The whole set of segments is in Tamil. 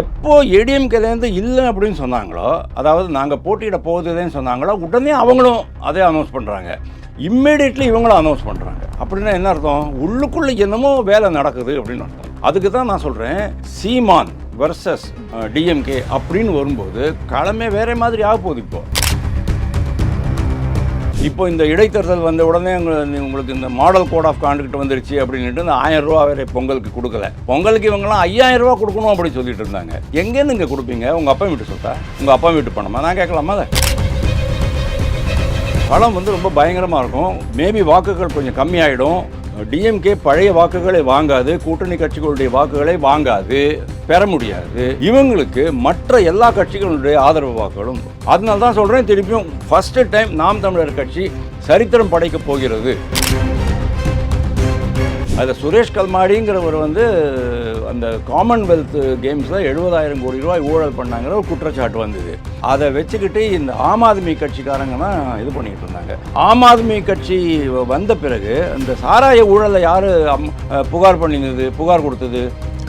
எப்போ ஏடிஎம்கேலேருந்து இல்லை அப்படின்னு சொன்னாங்களோ, அதாவது நாங்கள் போட்டியிட போகுதுன்னு சொன்னாங்களோ, உடனே அவங்களும் அதே அனௌன்ஸ் பண்ணுறாங்க. இம்மீடியட்லி இவங்களும் அனௌன்ஸ் பண்ணுறாங்க. அப்படின்னா என்ன அர்த்தம்? உள்ளுக்குள்ளே என்னமோ வேலை நடக்குது அப்படின்னு அர்த்தம். அதுக்கு தான் நான் சொல்கிறேன், சீமான் வர்சஸ் டிஎம்கே அப்படின்னு வரும்போது களமே வேற மாதிரி ஆக போகுது. இப்போ இந்த இடைத்தேர்தல் வந்த உடனே உங்களுக்கு இந்த மாடல் கோட் ஆஃப் கான்டக்ட் வந்துருச்சு அப்படின்ட்டு இந்த 1000 ரூபா வேற பொங்கலுக்கு கொடுக்கல. பொங்கலுக்கு இவங்கெல்லாம் 5000 ரூபா கொடுக்கணும் அப்படின்னு சொல்லிட்டு இருந்தாங்க. எங்கேருந்து இங்கே கொடுப்பீங்க? உங்கள் அப்பா வீட்டு சொத்தா? உங்கள் அப்பா வீட்டு பணமா? நான் கேட்கலாமா? அதை பணம் ரொம்ப பயங்கரமாக இருக்கும். மேபி வாக்குகள் கொஞ்சம் கம்மியாயிடும். டிஎம்கே பழைய வாக்குகளை வாங்காது, கூட்டணி கட்சிகளுடைய வாக்குகளை வாங்காது, பெற முடியாது. இவங்களுக்கு மற்ற எல்லா கட்சிகளுடைய ஆதரவு வாக்குகளும். அதனால தான் சொல்கிறேன், திருப்பியும் ஃபர்ஸ்ட் டைம் நாம் தமிழர் கட்சி சரித்திரம் படைக்கப் போகிறது. அதில் சுரேஷ் கல்மாடிங்கிறவர் அந்த காமன்வெல்த் கேம்ஸில் 70,000 கோடி ரூபாய் ஊழல் பண்ணாங்கிற ஒரு குற்றச்சாட்டு வந்தது. அதை வச்சுக்கிட்டு இந்த ஆம் ஆத்மி கட்சிக்காரங்க தான் இது பண்ணிக்கிட்டு இருந்தாங்க. ஆம் ஆத்மி கட்சி வந்த பிறகு இந்த சாராய ஊழலை யார் புகார் பண்ணினது, புகார் கொடுத்தது?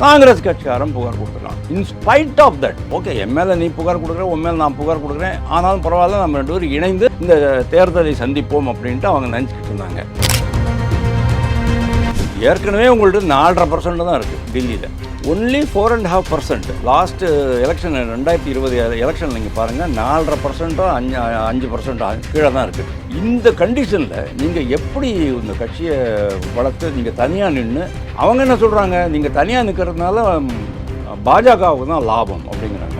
காங்கிரஸ் கட்சிக்காரன் புகார் கொடுத்துருக்கான். இன்ஸ்பைட் ஆஃப் தட், ஓகே, என் மேலே நீ புகார் கொடுக்குற, உன் மேலே நான் புகார் கொடுக்குறேன், ஆனாலும் பரவாயில்ல, நம்ம 2 பேரும் இணைந்து இந்த தேர்தலை சந்திப்போம் அப்படின்ட்டு அவங்க நினச்சிக்கிட்டு இருந்தாங்க. ஏற்கனவே உங்கள்ட்ட 4.5% தான் இருக்குது டெல்லியில். ஒன்லி 4.5%. லாஸ்ட்டு எலெக்ஷன் 2020 எலெக்ஷன் நீங்கள் பாருங்கள், 4.5% 5% கீழே தான் இருக்குது. இந்த கண்டிஷனில் நீங்கள் எப்படி இந்த கட்சியை வளர்த்து நீங்கள் தனியாக நின்று, அவங்க என்ன சொல்கிறாங்க, நீங்கள் தனியாக நிற்கிறதுனால பாஜகவுக்கு தான் லாபம் அப்படிங்கிறாங்க.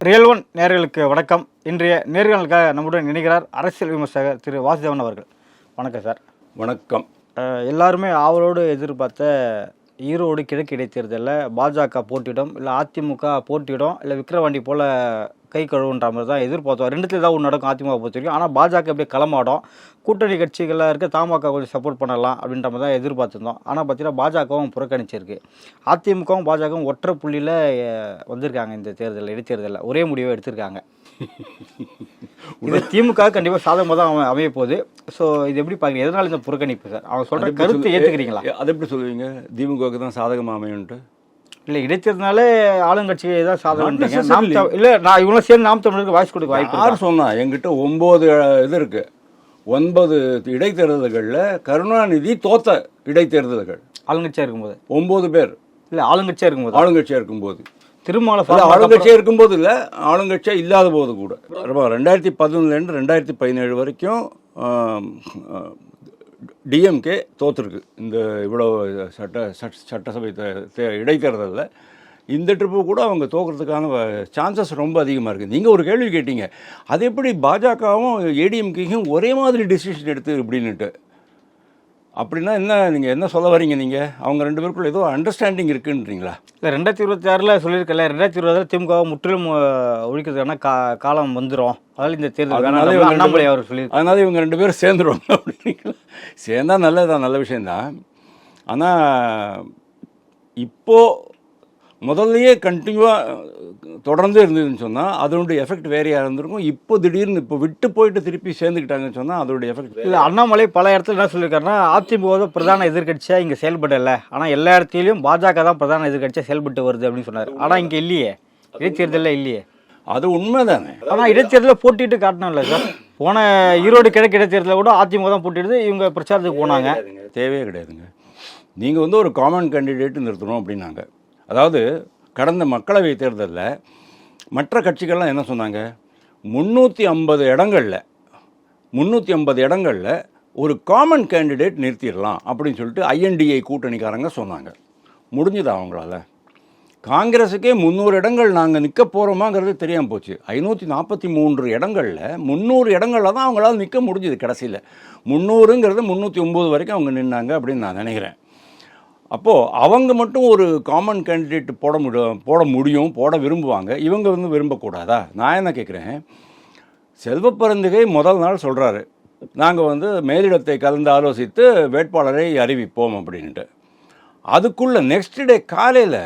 ரியல் ஒன் நேயர்களுக்கு வணக்கம். இன்றைய நேர்காணலுக்காக நம்முடன் இணைகிறார் அரசியல் விமர்சகர் திரு வாசுதேவன் அவர்கள். வணக்கம் சார். வணக்கம். எல்லாருமே ஆவலோடு எதிர்பார்த்த ஈரோடு கிழக்கு இடைத்தேர்தலில் பாஜக போட்டியிடும், இல்லை அதிமுக போட்டியிடும், இல்லை விக்கிரவாண்டி போல் கை கழுவுன்ற மாதிரி தான் எதிர்பார்த்தோம். ரெண்டுத்துல தான் ஒன்று நடக்கும் அதிமுக பொறுத்த வரைக்கும். ஆனால் பாஜக அப்படியே களமாடும், கூட்டணி கட்சிகளாக இருக்க தமாக கொஞ்சம் சப்போர்ட் பண்ணலாம் அப்படின்ற மாதிரி தான் எதிர்பார்த்துருந்தோம். ஆனால் பார்த்தீங்கன்னா பாஜகவும் புறக்கணிச்சிருக்கு. அதிமுகவும் பாஜகவும் ஒற்றை புள்ளியில் வந்திருக்காங்க. இந்த தேர்தலில் இடைத்தேர்தலில் ஒரே முடிவை எடுத்திருக்காங்க. இது திமுக கண்டிப்பாக சாதகமாக தான் அமைய போகுது. ஸோ இது எப்படி பார்க்குறீங்க? எதனால இந்த புறக்கணிப்பு சார்? அவங்க சொல்கிற கருத்து ஏற்றுக்கிறீங்களா? அதை எப்படி சொல்லுவீங்க திமுகவுக்கு தான் சாதகமாக அமையுன்ட்டு? இல்லை, இடைத்தேர்தனாலே ஆளுங்கட்சி தான் சாதகம் இல்லை. நான் இவங்களும் சேர்ந்து நாம் தமிழருக்கு வாய்ஸ் கொடுக்க வாய்ப்பு. யார் சொன்னா? எங்கிட்ட 9 இது இருக்கு. 9 இடைத்தேர்தல்களில் கருணாநிதி தோத்த இடைத்தேர்தல்கள் ஆளுங்கட்சியாக இருக்கும்போது 9 பேர். இல்லை, ஆளுங்கட்சியாக இருக்கும்போது. ஆளுங்கட்சியாக இருக்கும்போது திருமாவளவன் ஆளுங்கட்சியாக இருக்கும்போது இல்லை, ஆளுங்கட்சியாக இல்லாத போது கூட. 2011 2017 வரைக்கும் டிஎம்கே தோற்றுருக்கு. இந்த இவ்வளோ சட்டசபை இடைத்தேர்தலில் இந்த ட்ரிப்பு கூட அவங்க தோக்கிறதுக்கான சான்சஸ் ரொம்ப அதிகமாக இருக்குது. நீங்கள் ஒரு கேள்வி கேட்டீங்க, அது எப்படி பாஜகவும் ஏடிஎம்கேயும் ஒரே மாதிரி டிசிஷன் எடுத்து இப்படின்னுட்டு. அப்படின்னா என்ன, நீங்கள் என்ன சொல்ல வரீங்க? நீங்கள் அவங்க 2 பேருக்குள்ள ஏதோ அண்டர்ஸ்டாண்டிங் இருக்குன்றீங்களா? இல்லை, 2026 சொல்லியிருக்கல, 2020 திமுக முற்றிலும் ஒழிக்கிறதுக்கான காலம் வந்துடும், அதனால் இந்த தேர்தல் அண்ணாமலை அவர் சொல்லி, அதனால இவங்க 2 பேரும் சேர்ந்துருவாங்க அப்படிங்களா? சேர்ந்தால் நல்லதுதான், நல்ல விஷயந்தான். ஆனால் இப்போது முதல்லையே கண்டினியூவாக தொடர்ந்து இருந்ததுன்னு சொன்னால் அதனுடைய எஃபெக்ட் வேறையாக இருந்திருக்கும். இப்போ திடீர்னு இப்போ விட்டு போயிட்டு திருப்பி சேர்ந்துக்கிட்டாங்கன்னு சொன்னால் அதோடைய எஃபெக்ட் இல்லை. அண்ணாமலை பல இடத்துல என்ன சொல்லியிருக்காருன்னா, அதிமுக பிரதான எதிர்கட்சியாக இங்கே செயல்படலை, ஆனால் எல்லா இடத்துலையும் பாஜக தான் பிரதான எதிர்கட்சியாக செயல்பட்டு வருது அப்படின்னு சொன்னார். ஆனால் இங்கே இல்லையே, இடைத்தேர்தலில் இல்லையே. அது உண்மை தானே. ஆனால் இடைத்தேர்தலில் போட்டிட்டு காட்டணும்ல சார். போன ஈரோடு கிழக்கு இடைத்தேர்தலில் கூட அதிமுக தான் போட்டிடுது, இவங்க பிரச்சாரத்துக்கு போனாங்க. தேவையே கிடையாதுங்க. நீங்கள் ஒரு காமன் கேண்டிடேட் நிறுத்தணும் அப்படின்னாங்க. அதாவது கடந்த மக்களவை தேர்தலில் மற்ற கட்சிகள்லாம் என்ன சொன்னாங்க, 350 இடங்களில் ஒரு காமன் கேண்டிடேட் நிறுத்திடலாம் அப்படின்னு சொல்லிட்டு ஐஎன்டிஏ கூட்டணிக்காரங்க சொன்னாங்க. முடிஞ்சுதா அவங்களால? காங்கிரஸுக்கே 300 இடங்கள் நாங்கள் நிற்க போகிறோமாங்கிறது தெரியாமல் போச்சு. 543 இடங்களில் 300 இடங்களில் தான் அவங்களால நிற்க முடிஞ்சுது. கடைசியில் 300ங்கிறது 309 வரைக்கும் அவங்க நின்னாங்க அப்படின்னு நான் நினைக்கிறேன். அப்போது அவங்க மட்டும் ஒரு காமன் கேண்டிடேட் போட முடியும், போட விரும்புவாங்க. இவங்க விரும்பக்கூடாதா? நான் என்ன கேட்குறேன், செல்வப்பெருந்தகை முதல் நாள் சொல்கிறாரு, நாங்கள் மேலிடத்தை கலந்து ஆலோசித்து வேட்பாளரை அறிவிப்போம் அப்படின்ட்டு. அதுக்குள்ளே நெக்ஸ்ட் டே காலையில்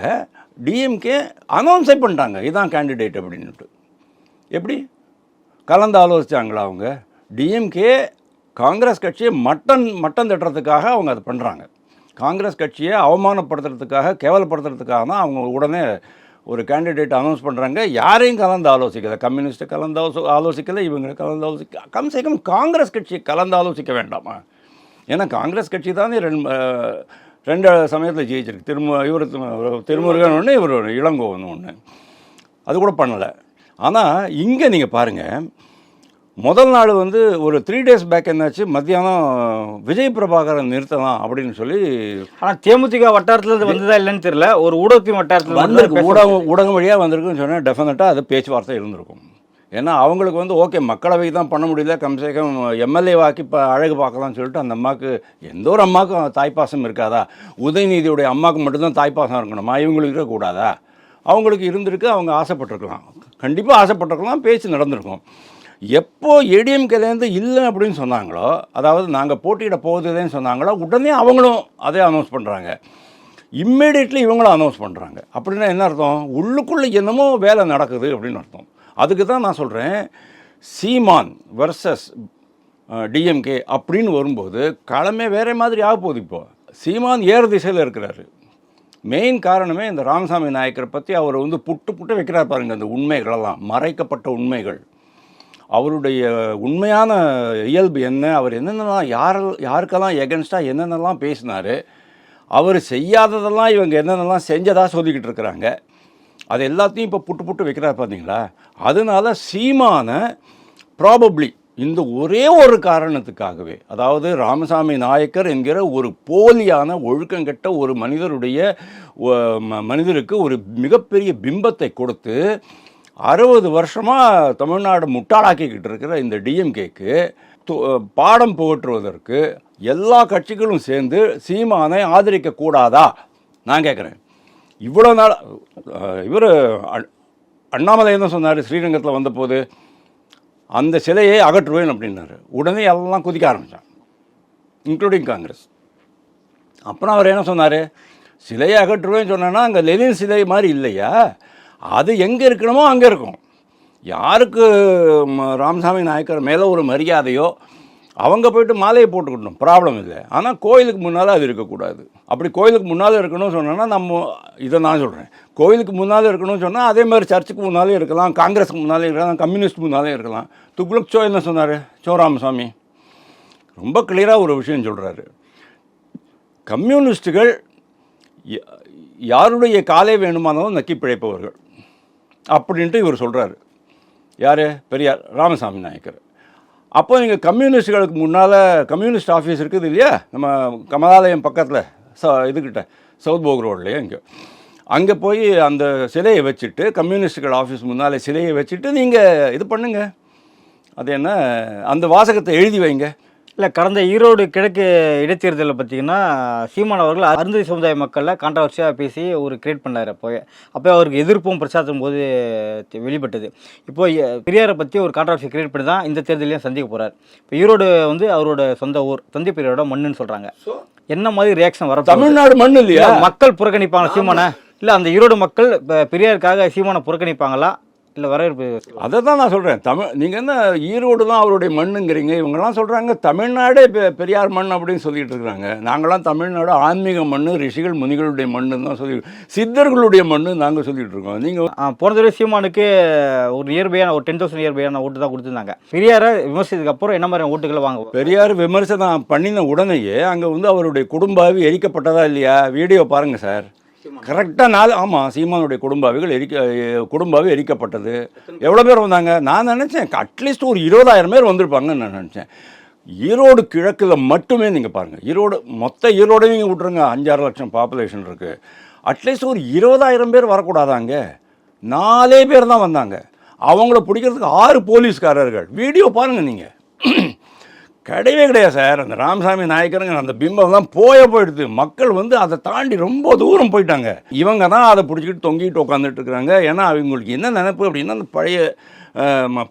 டிஎம்கே அனௌன்ஸே பண்ணிட்டாங்க, இதுதான் கேண்டிடேட் அப்படின்ட்டு. எப்படி? கலந்து ஆலோசிச்சாங்களா அவங்க? டிஎம்கே காங்கிரஸ் கட்சியை மட்டம் தட்டுறதுக்காக அவங்க அதை பண்ணுறாங்க. காங்கிரஸ் கட்சியை அவமானப்படுத்துறதுக்காக, கேவலப்படுத்துறதுக்காக தான் அவங்க உடனே ஒரு கேண்டிடேட் அனௌன்ஸ் பண்ணுறாங்க. யாரையும் கலந்து ஆலோசிக்கலை. கம்யூனிஸ்ட்டை கலந்து ஆலோசிக்கலை, இவங்களை கலந்து கம்சே கம் காங்கிரஸ் கட்சியை கலந்து ஆலோசிக்க வேண்டாமா? ஏன்னா காங்கிரஸ் கட்சி தானே ரெண்டு சமயத்தில் ஜெயிச்சிருக்கு. இவர் திருமுருகன் ஒன்று, இவர் இளங்கோவன் ஒன்று. அது கூட பண்ணலை. ஆனால் இங்கே நீங்கள் பாருங்கள், முதல் நாள் வந்து ஒரு 3 days பேக் என்னாச்சு, மத்தியானம் விஜய் பிரபாகரன் நிறுத்தலாம் அப்படின்னு சொல்லி. ஆனால் தேமுதிக வட்டாரத்தில் வந்ததா இல்லைன்னு தெரியல, ஒரு ஊடகத்தின் வட்டாரத்தில் வந்திருக்கு. ஊடகம் வழியாக வந்திருக்குன்னு சொன்னால் டெஃபினட்டாக அது பேச்சுவார்த்தை இருந்திருக்கும். ஏன்னா அவங்களுக்கு வந்து ஓகே, மக்களவைக்கு தான் பண்ண முடியல, கம்சேகம் எம்எல்ஏ வாக்கி இப்போ அழகு பார்க்கலாம்னு சொல்லிட்டு அந்த அம்மாவுக்கு, எந்த ஒரு அம்மாவுக்கும் தாய்ப்பாசம் இருக்காதா? உதயநிதியுடைய அம்மாவுக்கு மட்டும்தான் தாய்ப்பாசம் இருக்கணுமா? இவங்களுக்கு இருக்கக்கூடாதா? அவங்களுக்கு இருந்திருக்கு, அவங்க ஆசைப்பட்டிருக்கலாம், கண்டிப்பாக ஆசைப்பட்டிருக்கலாம், பேச்சு நடந்திருக்கும். எப்போ ஏடிஎம்கேலேருந்து இல்லை அப்படின்னு சொன்னாங்களோ, அதாவது நாங்கள் போட்டியிட போகுதுன்னு சொன்னாங்களோ, உடனே அவங்களும் அதே அனௌன்ஸ் பண்ணுறாங்க. இம்மீடியட்லி இவங்களும் அனௌன்ஸ் பண்ணுறாங்க. அப்படின்னா என்ன அர்த்தம்? உள்ளுக்குள்ளே என்னமோ வேலை நடக்குது அப்படின்னு அர்த்தம். அதுக்கு தான் நான் சொல்கிறேன், சீமான் வர்சஸ் டிஎம்கே அப்படின்னு வரும்போது களமே வேறு மாதிரி ஆக போகுது. இப்போது சீமான் ஏறு திசையில் இருக்கிறாரு. மெயின் காரணமே இந்த ராமசாமி நாயக்கரை பற்றி அவர் வந்து புட்டு வைக்கிறார் பாருங்கள். அந்த உண்மைகளெல்லாம் மறைக்கப்பட்ட உண்மைகள், அவருடைய உண்மையான இயல்பு என்ன, அவர் என்னென்னலாம் யாருக்கெல்லாம் எகென்ஸ்டாக என்னென்னலாம் பேசினார், அவர் செய்யாததெல்லாம் இவங்க என்னென்னலாம் செஞ்சதாக சொல்லிக்கிட்டு இருக்கிறாங்க. அது எல்லாத்தையும் இப்போ புட்டு வைக்கிறார் பார்த்தீங்களா? அதனால சீமான ப்ராபப்ளி இந்த ஒரே ஒரு காரணத்துக்காகவே, அதாவது ராமசாமி நாயக்கர் என்கிற ஒரு போலியான ஒழுக்கங்கெட்ட ஒரு மனிதருக்கு ஒரு மிகப்பெரிய பிம்பத்தை கொடுத்து 60 வருஷமாக தமிழ்நாடு முட்டாளாக்கிக்கிட்டு இருக்கிற இந்த டிஎம்கேக்கு பாடம் புகற்றுவதற்கு எல்லா கட்சிகளும் சேர்ந்து சீமானை ஆதரிக்கக்கூடாதா? நான் கேட்குறேன். இவ்வளோ நாள் இவர் அண்ணாமலை என்ன சொன்னார்? ஸ்ரீரங்கத்தில் வந்தபோது அந்த சிலையை அகற்றுவேன் அப்படின்னாரு. உடனே எல்லாம் குதிக்க ஆரம்பித்தான், இன்க்ளூடிங் காங்கிரஸ். அப்புறம் அவர் என்ன சொன்னார்? சிலையை அகற்றுவேன்னு சொன்னேன்னா அங்கே லெனின் சிலை மாதிரி இல்லையா, அது எங்கே இருக்கணுமோ அங்கே இருக்கும். யாருக்கு ராமசாமி நாயக்கர் மேலே ஒரு மரியாதையோ அவங்க போய்ட்டு மாலையை போட்டுக்கணும், ப்ராப்ளம் இல்லை. ஆனால் கோயிலுக்கு முன்னால் அது இருக்கக்கூடாது. அப்படி கோயிலுக்கு முன்னால் இருக்கணும்னு சொன்னோன்னா இதை நான் சொல்கிறேன், கோயிலுக்கு முன்னால் இருக்கணும்னு சொன்னால் அதே மாதிரி சர்ச்சுக்கு முன்னாலே இருக்கலாம், காங்கிரஸுக்கு முன்னாலே இருக்கலாம், கம்யூனிஸ்ட் முன்னாலே இருக்கலாம். துக்ளக் சோ என்ன சொன்னார்? ராமசாமி ரொம்ப கிளியராக ஒரு விஷயம் சொல்கிறாரு. கம்யூனிஸ்ட்டுகள் யாருடைய காலை வேணுமானாலும் நக்கி பிழைப்பவர்கள் அப்படின்ட்டு இவர் சொல்கிறாரு. யார்? பெரியார் ராமசாமி நாயக்கர். அப்போ நீங்கள் கம்யூனிஸ்டுகளுக்கு முன்னால் கம்யூனிஸ்ட் ஆஃபீஸ் இருக்குது இல்லையா, நம்ம கமலாலயம் பக்கத்தில் இதுக்கிட்ட சவுத் போக் ரோட்லேயே அங்கே போய் அந்த சிலையை வச்சுட்டு, கம்யூனிஸ்டுகள் ஆஃபீஸ் முன்னால் சிலையை வச்சுட்டு நீங்கள் இது பண்ணுங்க, அது என்ன, அந்த வாசகத்தை எழுதி வைங்க. இல்லை, கடந்த ஈரோடு கிழக்கு இடைத்தேர்தலில் பார்த்தீங்கன்னா சீமான் அவர்கள் அருந்ததி சமுதாய மக்களில் கான்ட்ரவர்சியாக பேசி ஒரு கிரியேட் பண்ணார். அப்போ அவருக்கு எதிர்ப்பும் பிரச்சாரத்தும் போது வெளிப்பட்டது. இப்போ பெரியாரை பற்றி ஒரு கான்ட்ரவர்சி கிரியேட் பண்ணி தான் இந்த தேர்தலையும் சந்திக்க போகிறார். இப்போ ஈரோடு வந்து அவரோட சொந்த ஊர், தந்தை பெரியாரோட மண்ணுன்னு சொல்கிறாங்க. என்ன மாதிரி ரியாக்ஷன் வர? தமிழ்நாடு மண்ணு இல்லையா? மக்கள் புறக்கணிப்பாங்க சீமானை? இல்லை, அந்த ஈரோடு மக்கள் பெரியாருக்காக சீமானை புறக்கணிப்பாங்களா இல்லை வரவேற்பு? அதை தான் நான் சொல்கிறேன். நீங்கள் என்ன ஈரோடு தான் அவருடைய மண்ணுங்கிறீங்க, இவங்கெல்லாம் சொல்கிறாங்க தமிழ்நாடே பெரியார் மண் அப்படின்னு சொல்லிகிட்டு இருக்கிறாங்க. நாங்களாம் தமிழ்நாடு ஆன்மீக மண், ரிஷிகள் முனிகளுடைய மண்ணுன்னு தான் சொல்லி, சித்தர்களுடைய மண்ணு நாங்கள் சொல்லிகிட்டு இருக்கோம். நீங்கள் போன தடவை சீமானுக்கு ஒரு நியர்பையான ஒரு 10,000 நியர்பையான ஓட்டு தான் கொடுத்துருந்தாங்க. பெரியாரை விமர்சித்ததுக்கு அப்புறம் என்ன மாதிரி ஓட்டுகளை வாங்க? பெரியார் விமர்சனம் பண்ணின உடனேயே அங்கே வந்து அவருடைய குடும்பாவி எரிக்கப்பட்டதா இல்லையா? வீடியோ பாருங்கள் சார், கரெக்டாக ஆமாம், சீமானுடைய குடும்பாவி எரிக்கப்பட்டது. எவ்வளோ பேர் வந்தாங்க? நான் நினச்சேன் அட்லீஸ்ட் ஒரு 20,000 பேர் வந்திருப்பாங்கன்னு நான் நினச்சேன். ஈரோடு கிழக்கில் மட்டுமே நீங்கள் பாருங்கள், மொத்த ஈரோடையும் நீங்கள் விட்ருங்க, 5-6 லட்சம் பாப்புலேஷன் இருக்குது. அட்லீஸ்ட் ஒரு 20,000 பேர் வரக்கூடாதாங்க? 4 பேர் தான் வந்தாங்க. அவங்கள பிடிக்கிறதுக்கு 6 போலீஸ்காரர்கள். வீடியோ பாருங்கள் நீங்கள். கிடையவே கிடையாது சார். அந்த ராமசாமி நாயக்கருங்க அந்த பிம்பம் தான் போயிடுது. மக்கள் வந்து அதை தாண்டி ரொம்ப தூரம் போயிட்டாங்க. இவங்க தான் அதை பிடிச்சிக்கிட்டு தொங்கிட்டு உட்காந்துட்டு இருக்கிறாங்க. ஏன்னா அவங்களுக்கு என்ன நினைப்பு அப்படின்னா, அந்த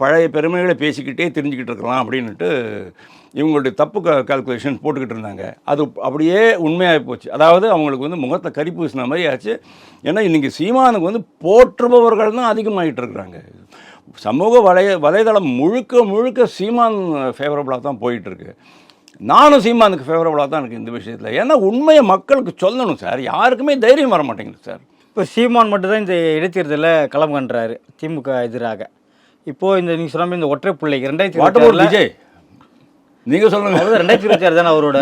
பழைய பெருமைகளை பேசிக்கிட்டே தெரிஞ்சுக்கிட்டு இருக்கலாம் அப்படின்ட்டு இவங்களுடைய தப்பு கால்குலேஷன் போட்டுக்கிட்டு இருந்தாங்க. அது அப்படியே உண்மையாக போச்சு. அதாவது அவங்களுக்கு வந்து முகத்தை கறி பூசின மாதிரி ஆச்சு. ஏன்னா இன்றைக்கி சீமானுக்கு வந்து போற்றுபவர்கள் தான் அதிகமாகிட்டு இருக்கிறாங்க. சமூக வலைதளம் முழுக்க முழுக்க சீமான் ஃபேவரபுளாக தான் போயிட்டுருக்கு. நானும் சீமானுக்கு ஃபேவரபுளாக தான் இருக்குது இந்த விஷயத்தில். ஏன்னா உண்மையை மக்களுக்கு சொல்லணும் சார். யாருக்குமே தைரியம் வர மாட்டேங்குது சார். இப்போ சீமான் மட்டும்தான் இந்த இடைத்தேர்தலில் களம் கண்டுறாரு திமுக எதிராக. இப்போது இந்த நீங்கள் சொன்ன மாதிரி இந்த ஒற்றை பிள்ளைக்கு 2026 விஜய் நீங்கள் சொல்லுங்க. 2026 தானே அவரோட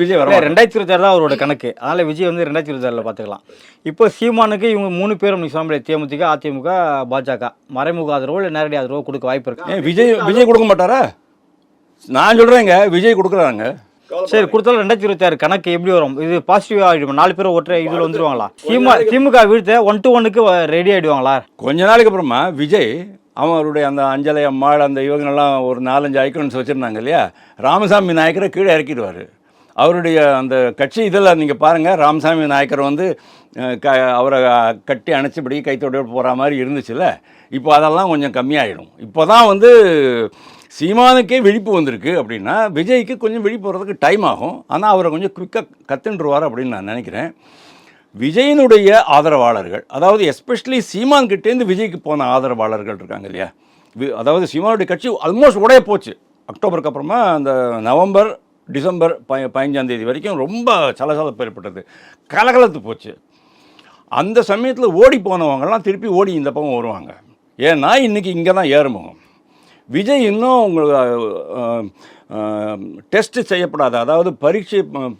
விஜய் வர 2026 தான் அவரோட கணக்கு. அதனால் விஜய் வந்து 2026 பார்த்துக்கலாம். இப்போ சீமானுக்கு இவங்க 3 பேரும் நீங்கள் சொன்ன மாதிரி தேமுதிக, அதிமுக, பாஜக மறைமுக ஆதரவோ இல்லை நேரடி ஆதரவோ கொடுக்க வாய்ப்பு இருக்கு. விஜய் கொடுக்க மாட்டாரா? நான் சொல்கிறேங்க, விஜய் கொடுக்குறாங்க. சரி, கொடுத்தாலும் 2026 கணக்கு எப்படி வரும்? இது பாசிட்டிவாக ஆகிடும். 4 பேரும் ஒற்றை இதில் வந்துடுவாங்களா? திமுக வீழ்த்த 1-to-1க்கு ரெடி ஆகிடுவாங்களா? கொஞ்ச நாளைக்கு அப்புறமா விஜய் அவருடைய அந்த அஞ்சலை அம்மாள் அந்த இவங்கெல்லாம் ஒரு 4-5 ஐக்கன்ஸ் வச்சுருந்தாங்க இல்லையா, ராமசாமி நாயக்கரை கீழே இறக்கிடுவார். அவருடைய அந்த கட்சி இதில் நீங்கள் பாருங்கள், ராமசாமி நாயக்கர் வந்து அவரை கட்டி அணைச்சிபடி கைத்தொட போகிற மாதிரி இருந்துச்சுல்ல. இப்போ அதெல்லாம் கொஞ்சம் கம்மியாகிடும். இப்போ தான் வந்து சீமானுக்கே விழிப்பு வந்திருக்கு அப்படின்னா விஜய்க்கு கொஞ்சம் விழிப்பு வர்றதுக்கு டைம் ஆகும். ஆனால் அவரை கொஞ்சம் குவிக்காக கத்துன்றுவார் அப்படின்னு நான் நினைக்கிறேன். விஜயனுடைய ஆதரவாளர்கள், அதாவது எஸ்பெஷலி சீமான் கிட்டேருந்து விஜய்க்கு போன ஆதரவாளர்கள் இருக்காங்க இல்லையா, அதாவது சீமானுடைய கட்சி ஆல்மோஸ்ட் உடைய போச்சு. அக்டோபருக்கு அப்புறமா அந்த நவம்பர் டிசம்பர் 15ஆம் தேதி வரைக்கும் ரொம்ப சலசலப்பு ஏற்பட்டது, கலகலத்து போச்சு. அந்த சமயத்தில் ஓடி போனவங்கலாம் திருப்பி ஓடி இந்த பக்கம் வருவாங்க. ஏன்னா இன்றைக்கி இங்கே தான் ஏறுமுகம். விஜய் இன்னும் உங்களுக்கு டெஸ்ட் செய்யப்படாத, அதாவது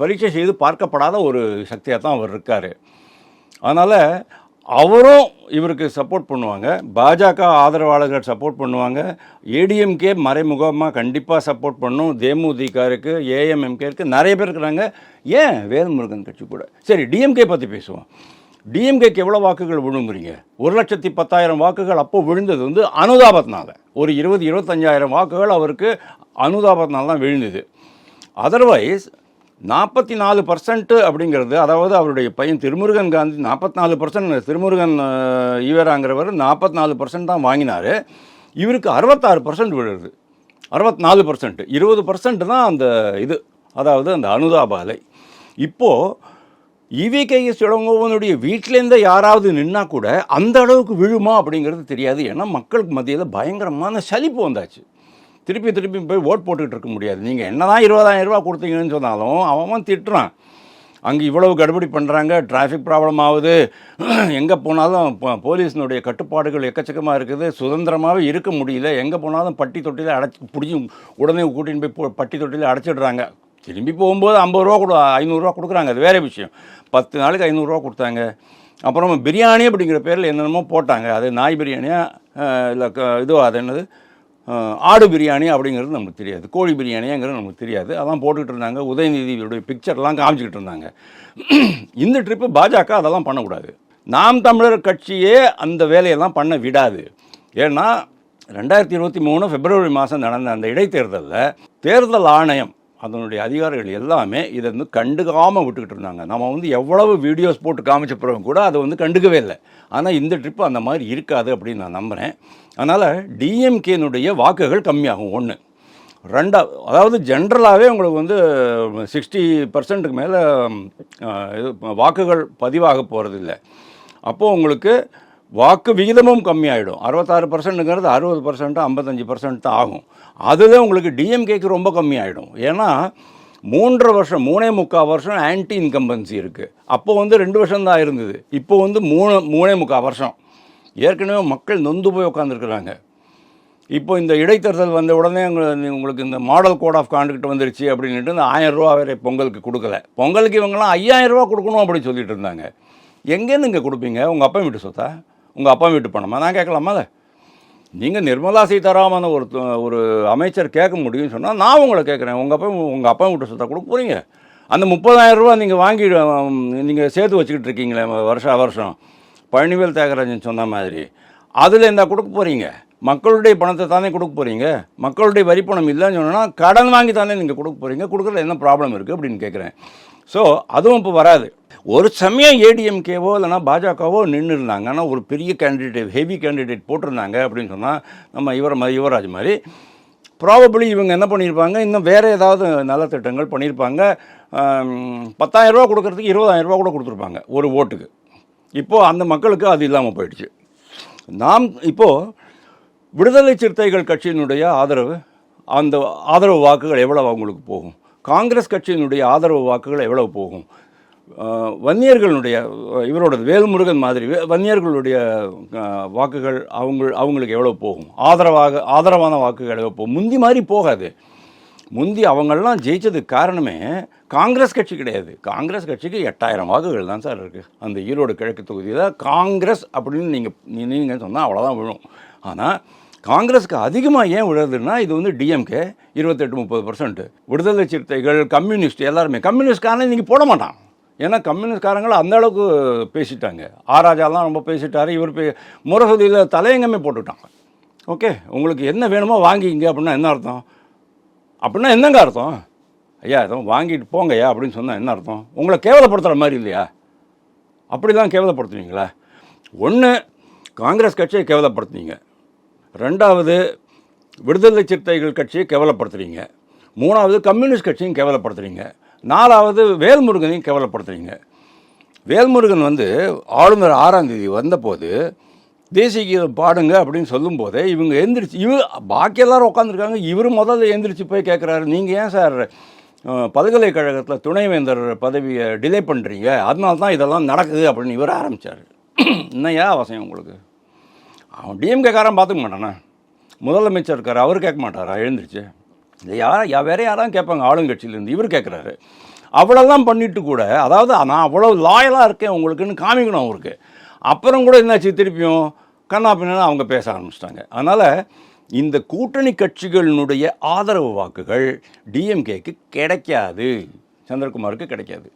பரீட்சை செய்து பார்க்கப்படாத ஒரு சக்தியாக தான் அவர் இருக்கார். அதனால் அவரும் இவருக்கு சப்போர்ட் பண்ணுவாங்க, பாஜக ஆதரவாளர்கள் சப்போர்ட் பண்ணுவாங்க, ஏடிஎம்கே மறைமுகமாக கண்டிப்பாக சப்போர்ட் பண்ணும், தேமுதிகருக்கு, ஏஎம்எம்கேருக்கு நிறைய பேர் இருக்கிறாங்க. ஏன் வேல்முருகன் கட்சி கூட. சரி, டிஎம்கே பற்றி பேசுவோம். டிஎம்கேக்கு எவ்வளோ வாக்குகள் விழுங்குறீங்க? 1,10,000 வாக்குகள் அப்போது விழுந்தது வந்து அனுதாபத்தினால. ஒரு 20-25,000 வாக்குகள் அவருக்கு அனுதாபத்தினால தான் விழுந்தது. அதர்வைஸ் 44% அப்படிங்கிறது, அதாவது அவருடைய பையன் திருமுருகன் காந்தி 44%, திருமுருகன் ஈவராங்கிறவர் 44% தான் வாங்கினார். இவருக்கு 66% விழுது. 64%, 20% தான் அந்த இது, அதாவது அந்த அனுதாப அலை. இப்போது இவிகேஎஸ் இளங்கோவனுடைய வீட்டிலேருந்து யாராவது நின்னா கூட அந்த அளவுக்கு விழுமா அப்படிங்கிறது தெரியாது. ஏன்னா மக்களுக்கு மத்தியில் பயங்கரமான சலிப்பு வந்தாச்சு. திருப்பி போய் ஓட் போட்டுக்கிட்டு இருக்க முடியாது. நீங்கள் என்ன தான் 20,000 ரூபா கொடுத்தீங்கன்னு சொன்னாலும் அவன் திட்டுறான். அங்கே இவ்வளவு கடுபடி பண்ணுறாங்க, டிராஃபிக் ப்ராப்ளம் ஆகுது, எங்கே போனாலும் போலீஸினுடைய கட்டுப்பாடுகள் எக்கச்சக்கமாக இருக்குது, சுதந்திரமாகவே இருக்க முடியல, எங்கே போனாலும் பட்டி தொட்டியில் பிடிச்சி உடனே கூட்டின்னு போய் பட்டி தொட்டியில் அடைச்சிடுறாங்க. திரும்பி போகும்போது 50 ரூபா 500 ரூபா கொடுக்குறாங்க, அது வேறு விஷயம். 10 நாளைக்கு 500 ரூபா கொடுத்தாங்க. அப்புறம் பிரியாணி அப்படிங்கிற பேரில் என்னென்னமோ போட்டாங்க. அது நாய் பிரியாணியா இல்லை இதுவோ, அது என்னது ஆடு பிரியாணி அப்படிங்கிறது நமக்கு தெரியாது, கோழி பிரியாணியாங்கிறது நமக்கு தெரியாது. அதெல்லாம் போட்டுக்கிட்டு இருந்தாங்க. உதயநிதியுடைய பிக்சர்லாம் காமிச்சிக்கிட்டு இருந்தாங்க. இந்த ட்ரிப்பு பாஜக அதெல்லாம் பண்ணக்கூடாது. நாம் தமிழர் கட்சியே அந்த வேலையெல்லாம் பண்ண விடாது. ஏன்னா 2023 பிப்ரவரி மாதம் நடந்த அந்த இடைத்தேர்தலில் தேர்தல் ஆணையம் அதனுடைய அதிகாரிகள் எல்லாமே இதை வந்து கண்டுக்காமல் விட்டுக்கிட்டு இருந்தாங்க. நம்ம வந்து எவ்வளவு வீடியோஸ் போட்டு காமிச்ச பிறகு கூட அதை வந்து கண்டுக்கவே இல்லை. ஆனால் இந்த ட்ரிப்பு அந்த மாதிரி இருக்காது அப்படின்னு நான் நம்புகிறேன். அதனால் டிஎம்கேனுடைய வாக்குகள் கம்மியாகும். 1. 2, அதாவது ஜென்ரலாகவே உங்களுக்கு வந்து 60%க்கு மேலே வாக்குகள் பதிவாக போகிறதில்ல. அப்போது உங்களுக்கு வாக்கு விகிதமும் கம்மியாயிடும். 66%ங்கிறது 60%, 55% தான் ஆகும். அதுதான் உங்களுக்கு டிஎம்கேக்கு ரொம்ப கம்மியாயிடும். ஏன்னா 3.25 வருஷம் ஆன்டி இன்கம்பன்சி இருக்குது. அப்போ வந்து 2 வருஷம் தான் இருந்தது. இப்போ வந்து 3.25 வருஷம். ஏற்கனவே மக்கள் நொந்து போய் உட்காந்துருக்குறாங்க. இப்போ இந்த இடைத்தேர்தல் வந்த உடனே உங்களுக்கு இந்த மாடல் கோட் ஆஃப் கான்டக்ட் வந்துருச்சு அப்படின்ட்டு இந்த 1000 ரூபா வேறு பொங்கலுக்கு கொடுக்கல. பொங்கலுக்கு இவங்கெல்லாம் 5000 ரூபா கொடுக்கணும் அப்படின்னு சொல்லிட்டு இருந்தாங்க. எங்கேருந்து இங்கே கொடுப்பீங்க? உங்கள் அப்பா வீட்டு சொத்தா? உங்கள் அப்பா வீட்டு பணமா? நான் கேட்கலாமா? அதை நீங்கள் நிர்மலா சீதாராமன் ஒரு அமைச்சர் கேட்க முடியும்னு சொன்னால் நான் உங்களை கேட்குறேன். உங்கள் அப்பா வீட்டு சொத்தா கொடுக்க போகிறீங்க? அந்த 30,000 ரூபா நீங்கள் வாங்கி நீங்கள் சேர்த்து வச்சுக்கிட்டு இருக்கீங்களே வருஷம் பழனிவேல் தியாகராஜன் சொன்ன மாதிரி, அதில் இருந்தால் கொடுக்க போகிறீங்க? மக்களுடைய பணத்தை தானே கொடுக்க போகிறீங்க. மக்களுடைய வரி பணம் இல்லைன்னு சொன்னால் கடன் வாங்கி தானே நீங்கள் கொடுக்க போகிறீங்க. கொடுக்குறதுல என்ன ப்ராப்ளம் இருக்குது அப்படின்னு கேட்குறேன். ஸோ அதுவும் இப்போ வராது. ஒரு சமயம் ஏடிஎம்கேவோ இல்லைனா பாஜகவோ நின்று இருந்தாங்க, ஆனால் ஒரு பெரிய கேண்டிடேட், ஹெவி கேண்டிடேட் போட்டிருந்தாங்க அப்படின்னு சொன்னால் நம்ம யுவராஜ் மாதிரி ப்ராபபிளி இவங்க என்ன பண்ணியிருப்பாங்க, இன்னும் வேறு ஏதாவது நலத்திட்டங்கள் பண்ணியிருப்பாங்க. 10,000 ரூபா கொடுக்குறதுக்கு 20,000 ரூபா கூட கொடுத்துருப்பாங்க ஒரு ஓட்டுக்கு. இப்போது அந்த மக்களுக்கு அது இல்லாமல் போயிடுச்சு. நாம் இப்போது விடுதலை சிறுத்தைகள் கட்சியினுடைய ஆதரவு, அந்த ஆதரவு வாக்குகள் எவ்வளவு அவங்களுக்கு போகும்? காங்கிரஸ் கட்சியினுடைய ஆதரவு வாக்குகள் எவ்வளவு போகும்? வன்னியர்களுடைய இவரோட வேல்முருகன் மாதிரி வன்னியர்களுடைய வாக்குகள் அவங்களுக்கு எவ்வளோ போகும்? ஆதரவான வாக்குகள் எவ்வளோ போகும்? முந்தி மாதிரி போகாது. முந்தி அவங்கெல்லாம் ஜெயிச்சதுக்கு காரணமே காங்கிரஸ் கட்சி கிடையாது. காங்கிரஸ் கட்சிக்கு 8000 வாக்குகள் தான் சார் இருக்குது அந்த ஈரோடு கிழக்கு தொகுதியில். காங்கிரஸ் அப்படின்னு நீங்கள் சொன்னால் அவ்வளோதான் விழும். ஆனால் காங்கிரஸுக்கு அதிகமாக ஏன் விழுதுன்னா, இது வந்து டிஎம்கே 28-30%, விடுதலை சிறுத்தைகள், கம்யூனிஸ்ட் எல்லாருமே. கம்யூனிஸ்ட்காரன் நீங்கள் போட மாட்டான், ஏன்னா கம்யூனிஸ்ட்காரங்களும் அந்த அளவுக்கு பேசிட்டாங்க. ராஜாலாம் ரொம்ப பேசிட்டாரு. இவர் முரசொலியில் தலையங்கமே போட்டுவிட்டாங்க. ஓகே, உங்களுக்கு என்ன வேணுமோ வாங்கிங்க அப்படின்னா என்ன அர்த்தம்? அப்படின்னா என்னங்க அர்த்தம்? ஐயா எதுவும் வாங்கிட்டு போங்கய்யா அப்படின்னு சொன்னால் என்ன அர்த்தம்? உங்களை கேவலப்படுத்துகிற மாதிரி இல்லையா? அப்படி தான் கேவலப்படுத்துவீங்களா? ஒன்று, காங்கிரஸ் கட்சியை கேவலப்படுத்துனீங்க. ரெண்டாவது, விடுதலை சிறுத்தைகள் கட்சியை கேவலப்படுத்துறீங்க. மூணாவது, கம்யூனிஸ்ட் கட்சியும் கேவலப்படுத்துறீங்க. நாலாவது, வேல்முருகனையும் கேவலப்படுத்துறீங்க. வேல்முருகன் வந்து ஆளுநர் 6ஆம் தேதி வந்தபோது தேசிய கீதம் பாடுங்க அப்படின்னு சொல்லும்போதே இவங்க எந்திரிச்சு, பாக்கி எல்லாரும் உட்காந்துருக்காங்க, இவர் முதல்ல எந்திரிச்சு போய் கேட்குறாரு, நீங்கள் ஏன் சார் பல்கலைக்கழகத்தில் துணைவேந்தர் பதவியை டிலே பண்ணுறீங்க, அதனால தான் இதெல்லாம் நடக்குது அப்படின்னு இவர் ஆரம்பித்தார். என்னையா அவசியம் உங்களுக்கு? அவன் டிஎம்கேக்காரன் பார்த்துக்க மாட்டானா? முதலமைச்சர் இருக்கார், அவர் கேட்க மாட்டாரா எழுந்திரிச்சு? வேற யாரும் கேட்பாங்க ஆளுங்கட்சியிலேருந்து, இவர் கேட்குறாரு. அவ்வளோதான் பண்ணிட்டு கூட, அதாவது நான் அவ்வளோ லாயலாக இருக்கேன் உங்களுக்குன்னு காமிக்கணும் அவருக்கு. அப்புறம் கூட என்னாச்சு, திருப்பியும் கண்ணா பின்னா அவங்க பேச ஆரம்பிச்சிட்டாங்க. அதனால் இந்த கூட்டணி கட்சிகளினுடைய ஆதரவு வாக்குகள் டிஎம்கேக்கு கிடைக்காது, சந்திரகுமாருக்கு கிடைக்காது.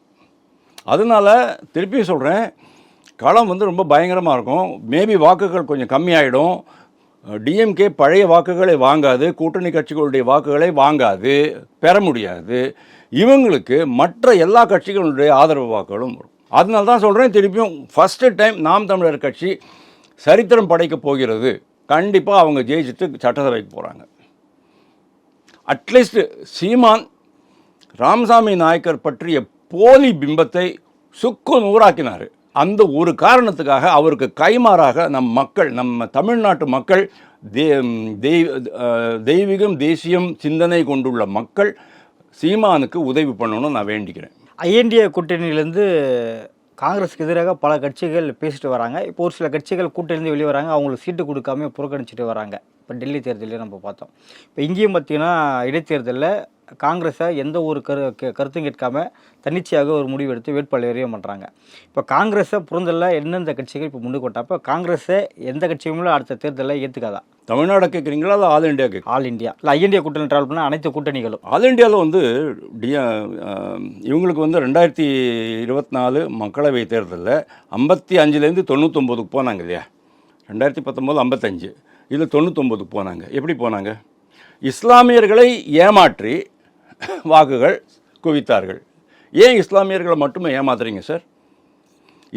அதனால் திருப்பியும் சொல்கிறேன், களம் வந்து ரொம்ப பயங்கரமாக இருக்கும். மேபி வாக்குகள் கொஞ்சம் கம்மியாயிடும். டிஎம்கே பழைய வாக்குகளை வாங்காது, கூட்டணி கட்சிகளுடைய வாக்குகளை வாங்காது, பெற முடியாது. இவங்களுக்கு மற்ற எல்லா கட்சிகளுடைய ஆதரவு வாக்குகளும் வரும். அதனால தான் சொல்கிறேன், திருப்பியும் ஃபஸ்ட்டு டைம் நாம் தமிழர் கட்சி சரித்திரம் படைக்கப் போகிறது. கண்டிப்பாக அவங்க ஜெயிச்சுட்டு சட்டசபைக்கு போகிறாங்க. அட்லீஸ்ட் சீமான் ராமசாமி நாயக்கர் பற்றிய போலி பிம்பத்தை சுக்கு நூறாக்கினார். அந்த ஒரு காரணத்துக்காக அவருக்கு கைமாறாக நம்ம தமிழ்நாட்டு மக்கள், தெய்வீகம் தேசியம் சிந்தனை கொண்டுள்ள மக்கள் சீமானுக்கு உதவி பண்ணணும்னு நான் வேண்டிக்கிறேன். ஐஎன்டிஏ கூட்டணியிலேருந்து காங்கிரஸுக்கு எதிராக பல கட்சிகள் பேசிட்டு வராங்க. இப்போ ஒரு சில கட்சிகள் கூட்டணியிலேருந்து வெளியே வராங்க, அவங்களுக்கு சீட்டு கொடுக்காம புறக்கணிச்சிட்டு வராங்க. இப்போ டெல்லி தேர்தலில் நம்ம பார்த்தோம். இப்போ இங்கேயும் பார்த்தீங்கன்னா இடைத்தேர்தலில் காங்கிரஸை எந்த ஒரு கருத்தும் கேட்காம தன்னிச்சையாக ஒரு முடிவு எடுத்து வேட்பாளரையும் பண்ணுறாங்க. இப்போ காங்கிரஸை புறந்தல்ல எந்தெந்த கட்சிகள் இப்போ முன்னுக்கு கொண்டா, இப்போ காங்கிரஸை எந்த கட்சியுமே அடுத்த தேர்தலில் ஏற்றுக்காதா? தமிழ்நாடு கேட்குறீங்களா இல்லை ஆல் இண்டியா கேட்கு? ஆல் இண்டியா இல்லை ஐஎன்டிஏ கூட்டணி ட்ராவல் பண்ண அனைத்து கூட்டணிகளும். ஆல் இண்டியாவில் வந்து இவங்களுக்கு வந்து 2024 மக்களவை தேர்தலில் 55லேருந்து 99க்கு போனாங்க இல்லையா? 2019 55, இதில் 99க்கு போனாங்க. எப்படி போனாங்க? இஸ்லாமியர்களை ஏமாற்றி வாக்குகள் குவித்தார்கள். ஏன் இஸ்லாமியர்களை மட்டுமே ஏமாத்துறீங்க சார்?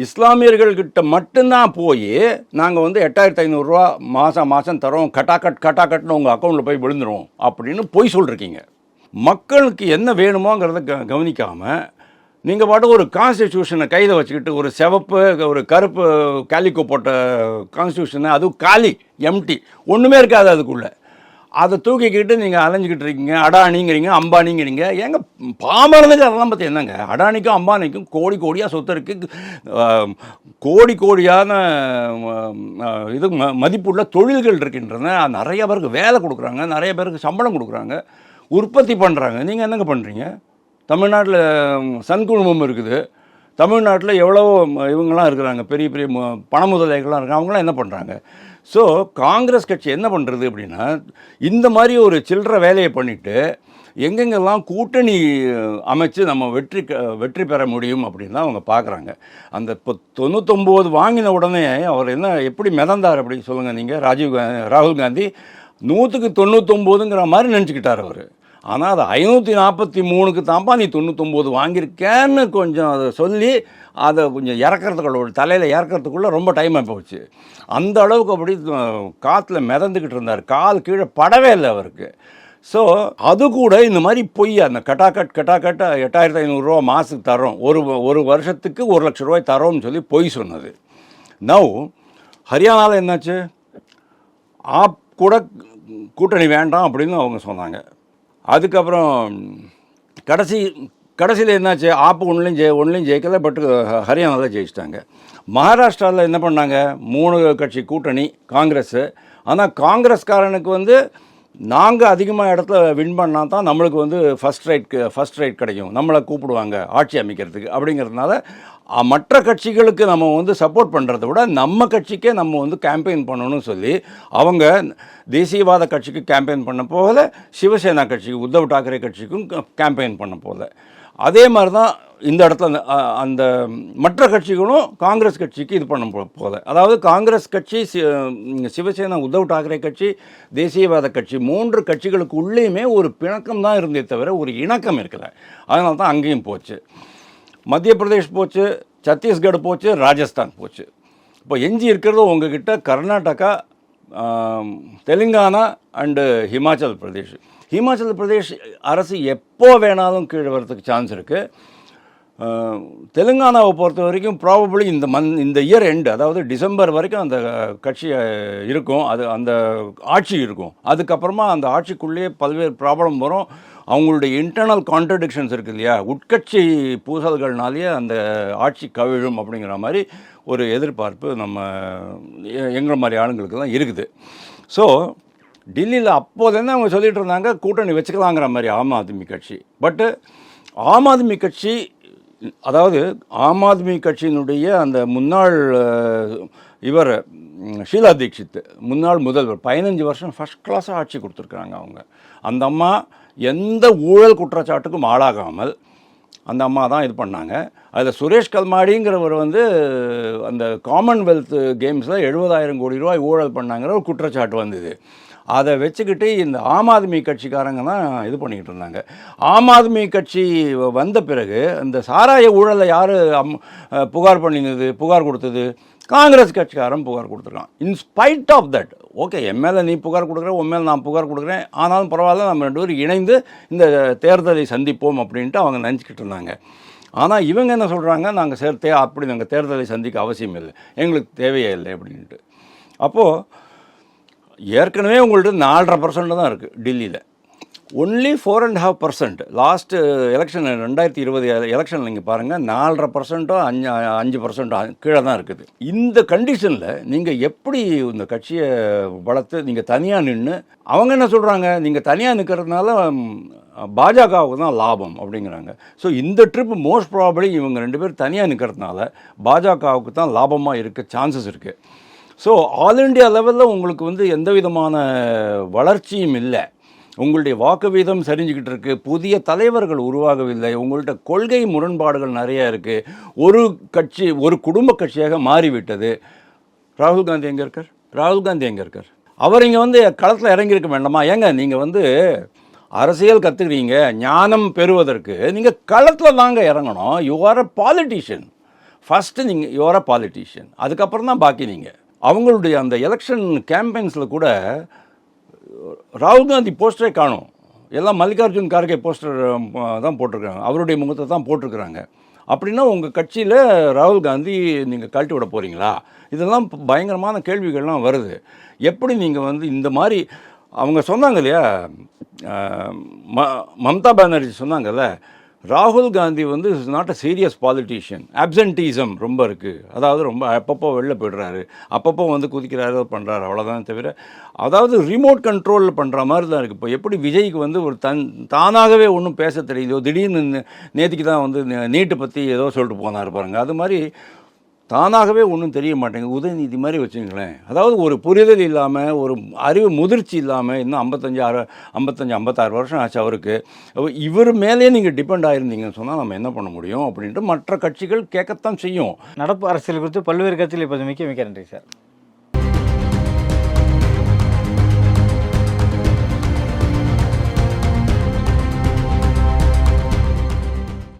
இஸ்லாமியர்கள்கிட்ட மட்டும்தான் போய் நாங்கள் வந்து 8500 ரூபா மாதம் தரோம், கட்டாக்கட்னு உங்கள் அக்கௌண்ட்டில் போய் விழுந்துடும் அப்படின்னு பொய் சொல்லிருக்கீங்க. மக்களுக்கு என்ன வேணுமோங்கிறத கவனிக்காமல் நீங்கள் பாட்டு ஒரு கான்ஸ்டிடியூஷனை கையில் வச்சுக்கிட்டு, ஒரு சிவப்பு ஒரு கருப்பு காலிக்கோ போட்ட கான்ஸ்டியூஷனை, அதுவும் காலி எம்டி, ஒன்றுமே இருக்காது அதுக்குள்ளே, அதை தூக்கிக்கிட்டு நீங்கள் அலைஞ்சிக்கிட்டு இருக்கீங்க. அடானிங்கிறீங்க, அம்பானிங்கிறீங்க. ஏங்க பாமரனுக்கு அதெல்லாம் பற்றி என்னங்க? அடானிக்கும் அம்பானிக்கும் கோடியாக சொத்து இருக்குது, கோடியான இது மதிப்புள்ள தொழில்கள் இருக்கின்றன. நிறைய பேருக்கு வேலை கொடுக்குறாங்க, நிறைய பேருக்கு சம்பளம் கொடுக்குறாங்க, உற்பத்தி பண்ணுறாங்க. நீங்கள் என்னங்க பண்ணுறீங்க? தமிழ்நாட்டில் சன் குழுமம் இருக்குது, தமிழ்நாட்டில் எவ்வளோ இவங்கெல்லாம் இருக்கிறாங்க, பெரிய பண முதலைகள்லாம் இருக்காங்க, அவங்களாம் என்ன பண்ணுறாங்க? ஸோ காங்கிரஸ் கட்சி என்ன பண்ணுறது அப்படின்னா, இந்த மாதிரி ஒரு சில்லற வேலையை பண்ணிவிட்டு எங்கெங்கெல்லாம் கூட்டணி அமைச்சு நம்ம வெற்றி பெற முடியும் அப்படின்னு தான் அவங்க பார்க்குறாங்க. அந்த இப்போ 99 வாங்கின உடனே அவர் என்ன எப்படி மிதந்தார் அப்படின்னு சொல்லுங்கள் நீங்கள்? ராகுல் காந்தி 100க்கு 99ங்கிற மாதிரி நினச்சிக்கிட்டார் அவர். ஆனால் அது 543க்கு தான்ப்பா நீ 99 வாங்கியிருக்கேன்னு கொஞ்சம் அதை சொல்லி அதை கொஞ்சம் இறக்கிறதுக்குள்ள, தலையில் இறக்கிறதுக்குள்ளே ரொம்ப டைம் ஆகி போச்சு. அந்த அளவுக்கு அப்படி காற்றுல மிதந்துக்கிட்டு இருந்தார், கால் கீழே படவே இல்லை அவருக்கு. ஸோ அது கூட இந்த மாதிரி பொய், அந்த கட்டாக்கட்டா 8500 ரூபா மாதத்துக்கு தரோம், ஒரு வருஷத்துக்கு 1 லட்ச ரூபாய் தரோம்னு சொல்லி பொய் சொன்னது. நவ் ஹரியானாவில் என்னாச்சு? கூட கூட்டணி வேண்டாம் அப்படின்னு அவங்க சொன்னாங்க. அதுக்கப்புறம் கடைசியில் என்னாச்சு, ஆப்பு ஒன்றுலையும் ஜெயிக்கல, பட் ஹரியானாவில் ஜெயிச்சிட்டாங்க. மகாராஷ்டிராவில் என்ன பண்ணாங்க, 3 கட்சி கூட்டணி காங்கிரஸ். ஆனால் காங்கிரஸ்காரனுக்கு வந்து நாங்கள் அதிகமாக இடத்துல வின் பண்ணால் தான் நம்மளுக்கு வந்து ஃபஸ்ட் ரைட் கிடைக்கும், நம்மளை கூப்பிடுவாங்க ஆட்சி அமைக்கிறதுக்கு. அப்படிங்கிறதுனால மற்ற கட்சிகளுக்கு நம்ம வந்து சப்போர்ட் பண்ணுறத விட நம்ம கட்சிக்கே நம்ம வந்து கேம்பெயின் பண்ணணும்னு சொல்லி அவங்க தேசியவாத கட்சிக்கு கேம்பெயின் பண்ண போகல, சிவசேனா கட்சிக்கு, உத்தவ் தாக்கரே கட்சிக்கும் கேம்பெயின் பண்ண போகல. அதே மாதிரி தான் இந்த இடத்துல அந்த மற்ற கட்சிகளும் காங்கிரஸ் கட்சிக்கு இது பண்ண போகல. அதாவது காங்கிரஸ் கட்சி, சிவசேனா, உத்தவ் தாக்கரே கட்சி, தேசியவாத கட்சி 3 கட்சிகளுக்கு உள்ளேயுமே ஒரு பிணக்கம் தான் இருந்தே தவிர ஒரு இணக்கம் இருக்கலை. அதனால தான் அங்கேயும் போச்சு. மத்திய பிரதேஷ் போச்சு, சத்தீஸ்கர் போச்சு, ராஜஸ்தான் போச்சு. இப்போ எஞ்சி இருக்கிறது உங்ககிட்ட கர்நாடகா, தெலுங்கானா அண்டு ஹிமாச்சல் பிரதேஷ். ஹிமாச்சல் பிரதேஷ் அரசு எப்போ வேணாலும் கீழே வரதுக்கு சான்ஸ் இருக்குது. தெலுங்கானாவை பொறுத்த வரைக்கும் ப்ராபபிளி இந்த இயர் எண்டு, அதாவது டிசம்பர் வரைக்கும் அந்த கட்சி இருக்கும், அந்த ஆட்சி இருக்கும். அதுக்கப்புறமா அந்த ஆட்சிக்குள்ளேயே பல்வேறு ப்ராப்ளம் வரும். அவங்களுடைய இன்டர்னல் கான்ட்ரடிக்ஷன்ஸ் இருக்குது இல்லையா, உட்கட்சி பூசல்கள்னாலேயே அந்த ஆட்சி கவிழும் அப்படிங்கிற மாதிரி ஒரு எதிர்பார்ப்பு எங்களை மாதிரி ஆளுங்களுக்கெல்லாம் இருக்குது. ஸோ டெல்லியில் அப்போதுலேருந்து அவங்க சொல்லிகிட்டு இருந்தாங்க கூட்டணி வச்சுக்கலாங்கிற மாதிரி ஆம் ஆத்மி கட்சி. பட்டு ஆம் ஆத்மி கட்சி, அதாவது ஆம் ஆத்மி கட்சியினுடைய அந்த முன்னாள் இவர் ஷீலா தீக்ஷித், முன்னாள் முதல்வர், 15 வருஷம் ஃபஸ்ட் கிளாஸாக ஆட்சி கொடுத்துருக்குறாங்க அவங்க. அந்த அம்மா எந்த ஊழல் குற்றச்சாட்டுக்கும் ஆளாகாமல் அந்த அம்மா தான் இது பண்ணாங்க. அதில் சுரேஷ் கல்மாடிங்கிறவர் வந்து அந்த காமன்வெல்த் கேம்ஸில் 70,000 கோடி ரூபாய் ஊழல் பண்ணாங்கிற ஒரு குற்றச்சாட்டு வந்தது. அதை வச்சுக்கிட்டு இந்த ஆம் ஆத்மி கட்சிக்காரங்க தான் இது பண்ணிக்கிட்டு இருந்தாங்க. ஆம் ஆத்மி கட்சி வந்த பிறகு இந்த சாராய ஊழலை யார் புகார் கொடுத்தது? காங்கிரஸ் கட்சிக்காரன் புகார் கொடுத்துருக்கான். In spite of that, okay, MLA நீ புகார் கொடுக்குற, உண்மையில நான் புகார் கொடுக்குறேன், ஆனாலும் பரவாயில்ல, நம்ம 2 பேரும் இணைந்து இந்த தேர்தலை சந்திப்போம் அப்படின்ட்டு அவங்க நினச்சிக்கிட்டு இருந்தாங்க. ஆனால் இவங்க என்ன சொல்கிறாங்க, நாங்கள் தேர்தலை சந்திக்க அவசியம் இல்லை, எங்களுக்கு தேவையே இல்லை அப்படின்ட்டு. அப்போது ஏற்கனவே உங்கள்ட்ட 4.5% தான் இருக்குது டெல்லியில். ஒன்லி 4.5%. லாஸ்ட்டு எலெக்ஷன் 2020 எலெக்ஷன் நீங்கள் பாருங்கள், 4.5%, 5% கீழே தான் இருக்குது. இந்த கண்டிஷனில் நீங்கள் எப்படி இந்த கட்சியை வளர்த்து நீங்கள் தனியாக நின்று, அவங்க என்ன சொல்கிறாங்க, நீங்கள் தனியாக நிற்கிறதுனால பாஜகவுக்கு தான் லாபம் அப்படிங்கிறாங்க. ஸோ இந்த ட்ரிப் மோஸ்ட் ப்ராபபிளி இவங்க 2 பேர் தனியாக நிற்கிறதுனால பாஜகவுக்கு தான் லாபமாக இருக்க சான்சஸ் இருக்குது. ஸோ ஆல் இண்டியா லெவலில் உங்களுக்கு வந்து எந்த விதமான வளர்ச்சியும் இல்லை. உங்களுடைய வாக்கு வீதம் சரிஞ்சுக்கிட்டு இருக்குது, புதிய தலைவர்கள் உருவாகவில்லை, உங்கள்கிட்ட கொள்கை முரண்பாடுகள் நிறையா இருக்குது, ஒரு குடும்ப கட்சியாக மாறிவிட்டது. ராகுல் காந்தி எங்கே இருக்கார்? அவர் இங்கே வந்து களத்தில் இறங்கியிருக்க வேண்டாமா? ஏங்க நீங்கள் வந்து அரசியல் கற்றுக்கிறீங்க, ஞானம் பெறுவதற்கு நீங்கள் களத்தில் தாங்க இறங்கணும். You are a politician. First you are a politician, அதுக்கப்புறம் தான் பாக்கி. நீங்கள் அவங்களுடைய அந்த எலெக்ஷன் கேம்பெயின்ஸில் கூட ராகுல் காந்தி போஸ்டரே காணும், எல்லாம் மல்லிகார்ஜுன் கார்கே போஸ்டர் தான் போட்டிருக்காங்க, அவருடைய முகத்தை தான் போட்டிருக்கிறாங்க. அப்படின்னா உங்கள் கட்சியில் ராகுல் காந்தி நீங்கள் கழட்டி விட போகிறீங்களா? இதெல்லாம் பயங்கரமான கேள்விகள்லாம் வருது. எப்படி நீங்கள் வந்து இந்த மாதிரி அவங்க சொன்னாங்க இல்லையா, மம்தா பானர்ஜி சொன்னாங்கல்ல, ராகுல் காந்தி வந்து is not a serious politician, absenteeism ரொம்ப இருக்குது, அதாவது ரொம்ப அப்பப்போ வெளில போய்டுறாரு, அப்பப்போ வந்து குதிக்கிறாரு, பண்ணுறாரு, அவ்வளோதான் தவிர, அதாவது ரிமோட் கண்ட்ரோலில் பண்ணுற மாதிரி தான் இருக்குது. இப்போ எப்படி விஜய்க்கு வந்து ஒரு தானாகவே ஒன்றும் பேச தெரியுதோ, திடீர்னு நேற்றுக்கு தான் வந்து நீட்டை பற்றி ஏதோ சொல்லிட்டு போனார் பாருங்க, அது மாதிரி தானாகவே ஒன்றும் தெரிய மாட்டேங்குது. உதயநிதி மாதிரி வச்சுங்களேன், அதாவது ஒரு புரிதல் இல்லாமல், ஒரு அறிவு முதிர்ச்சி இல்லாமல், இன்னும் 56 வருஷம் ஆச்சு அவருக்கு. இவர் மேலே நீங்கள் டிபெண்ட் ஆகிருந்தீங்கன்னு சொன்னால் நம்ம என்ன பண்ண முடியும் அப்படின்ட்டு மற்ற கட்சிகள் கேட்கத்தான் செய்யும். நடப்பு அரசியல் குறித்து பல்வேறு கட்சிகள் இப்போ மிக்க நன்றி சார்.